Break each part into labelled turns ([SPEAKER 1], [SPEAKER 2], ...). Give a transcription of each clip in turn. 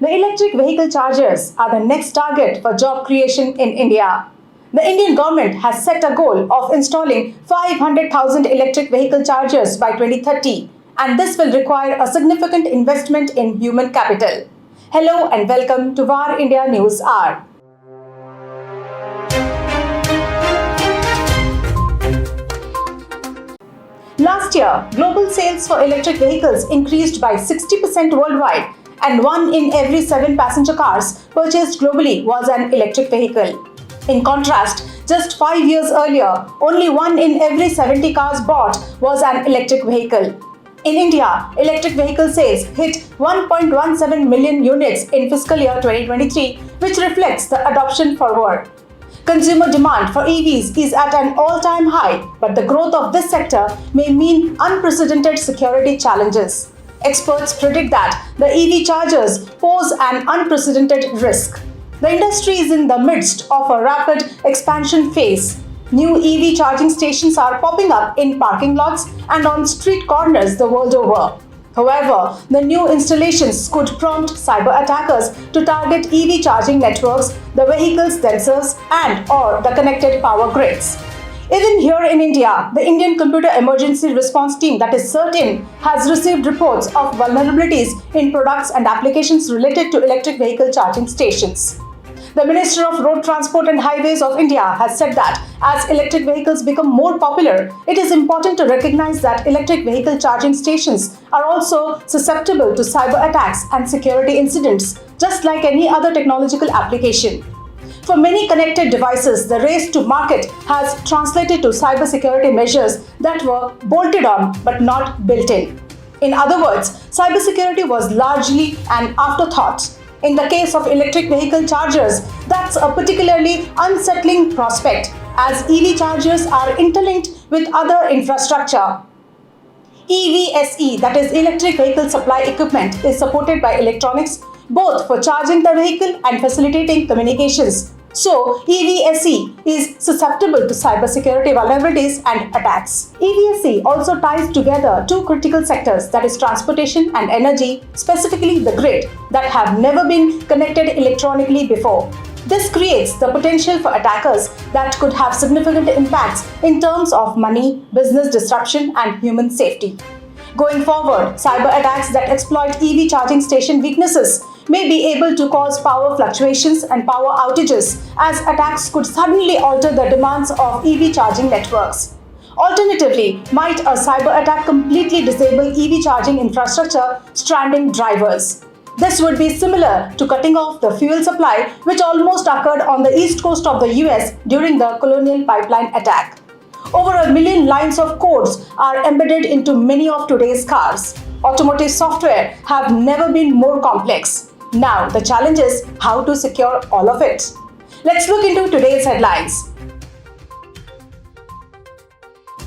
[SPEAKER 1] The electric vehicle chargers are the next target for job creation in India. The Indian government has set a goal of installing 500,000 electric vehicle chargers by 2030, and this will require a significant investment in human capital. Hello and welcome to Varindia News Hour. Last year, global sales for electric vehicles increased by 60% worldwide, and 1 in every 7 passenger cars purchased globally was an electric vehicle. In contrast, just 5 years earlier, only 1 in every 70 cars bought was an electric vehicle. In India, electric vehicle sales hit 1.17 million units in fiscal year 2023, which reflects the adoption fervour. Consumer demand for EVs is at an all-time high, but the growth of this sector may mean unprecedented security challenges. Experts predict that the EV chargers pose an unprecedented risk. The industry is in the midst of a rapid expansion phase. New EV charging stations are popping up in parking lots and on street corners the world over. However, the new installations could prompt cyber attackers to target EV charging networks, the vehicles themselves, and/or the connected power grids. Even here in India, the Indian Computer Emergency Response Team, that is CERT-IN, has received reports of vulnerabilities in products and applications related to electric vehicle charging stations. The Minister of Road Transport and Highways of India has said that as electric vehicles become more popular, it is important to recognize that electric vehicle charging stations are also susceptible to cyber attacks and security incidents, just like any other technological application. For many connected devices, the race to market has translated to cybersecurity measures that were bolted on but not built in. In other words, cybersecurity was largely an afterthought. In the case of electric vehicle chargers, that's a particularly unsettling prospect, as EV chargers are interlinked with other infrastructure. EVSE, that is Electric Vehicle Supply Equipment, is supported by electronics both for charging the vehicle and facilitating communications. So, EVSE is susceptible to cybersecurity vulnerabilities and attacks. EVSE also ties together two critical sectors, that is transportation and energy, specifically the grid, that have never been connected electronically before. This creates the potential for attackers that could have significant impacts in terms of money, business disruption, and human safety. Going forward, cyber attacks that exploit EV charging station weaknesses may be able to cause power fluctuations and power outages, as attacks could suddenly alter the demands of EV charging networks. Alternatively, might a cyber attack completely disable EV charging infrastructure, stranding drivers? This would be similar to cutting off the fuel supply, which almost occurred on the east coast of the US during the Colonial Pipeline attack. Over 1 million lines of codes are embedded into many of today's cars. Automotive software have never been more complex. Now, the challenge is how to secure all of it. Let's look into today's headlines.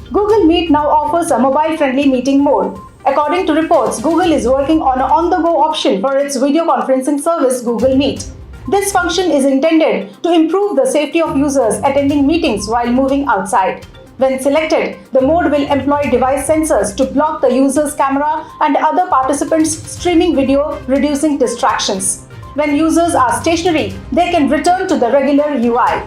[SPEAKER 1] GoogleMeet now offers a mobile-friendly meeting mode. According to reports, Google is working on an on-the-go option for its video conferencing service, GoogleMeet. This function is intended to improve the safety of users attending meetings while moving outside. When selected, the mode will employ device sensors to block the user's camera and other participants' streaming video, reducing distractions. When users are stationary, they can return to the regular UI.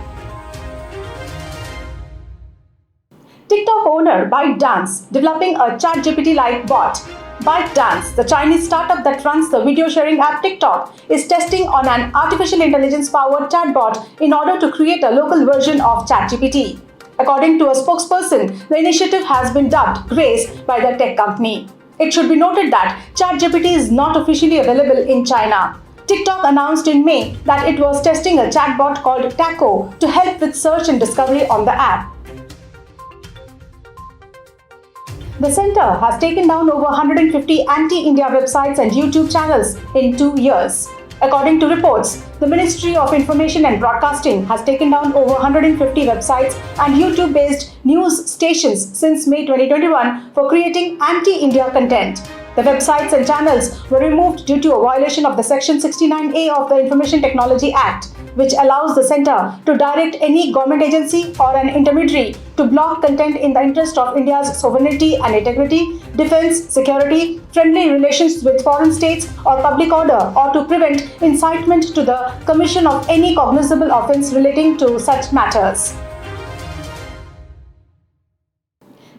[SPEAKER 1] TikTok owner ByteDance developing a ChatGPT-like bot. ByteDance, the Chinese startup that runs the video sharing app TikTok, is testing on an artificial intelligence-powered chatbot in order to create a local version of ChatGPT. According to a spokesperson, the initiative has been dubbed Grace by the tech company. It should be noted that ChatGPT is not officially available in China. TikTok announced in May that it was testing a chatbot called Taco to help with search and discovery on the app. The center has taken down over 150 anti-India websites and YouTube channels in 2 years. According to reports, the Ministry of Information and Broadcasting has taken down over 150 websites and YouTube-based news stations since May 2021 for creating anti-India content. The websites and channels were removed due to a violation of the Section 69A of the Information Technology Act, which allows the center to direct any government agency or an intermediary to block content in the interest of India's sovereignty and integrity, defense, security, friendly relations with foreign states, or public order, or to prevent incitement to the commission of any cognizable offense relating to such matters.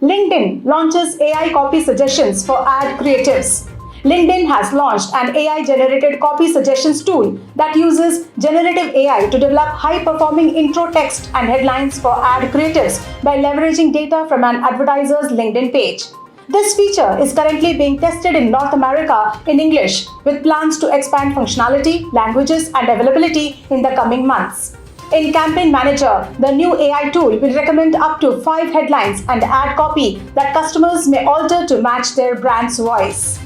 [SPEAKER 1] LinkedIn launches AI copy suggestions for ad creatives. LinkedIn has launched an AI-generated copy suggestions tool that uses generative AI to develop high-performing intro text and headlines for ad creatives by leveraging data from an advertiser's LinkedIn page. This feature is currently being tested in North America in English, with plans to expand functionality, languages, and availability in the coming months. In Campaign Manager, the new AI tool will recommend up to 5 headlines and ad copy that customers may alter to match their brand's voice.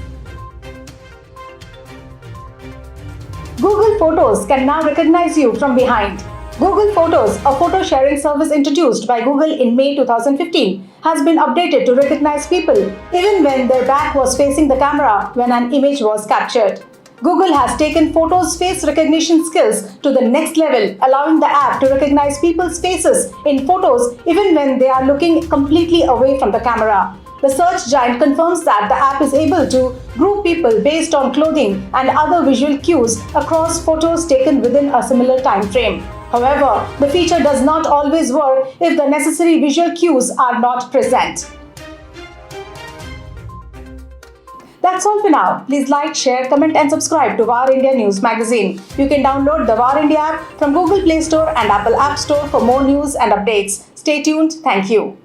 [SPEAKER 1] Google Photos can now recognize you from behind. Google Photos, a photo sharing service introduced by Google in May 2015, has been updated to recognize people even when their back was facing the camera when an image was captured. Google has taken Photos' face recognition skills to the next level, allowing the app to recognize people's faces in photos even when they are looking completely away from the camera. The search giant confirms that the app is able to group people based on clothing and other visual cues across photos taken within a similar time frame. However, the feature does not always work if the necessary visual cues are not present. That's all for now. Please like, share, comment and subscribe to Varindia News Magazine. You can download the Varindia app from Google Play Store and Apple App Store for more news and updates. Stay tuned. Thank you.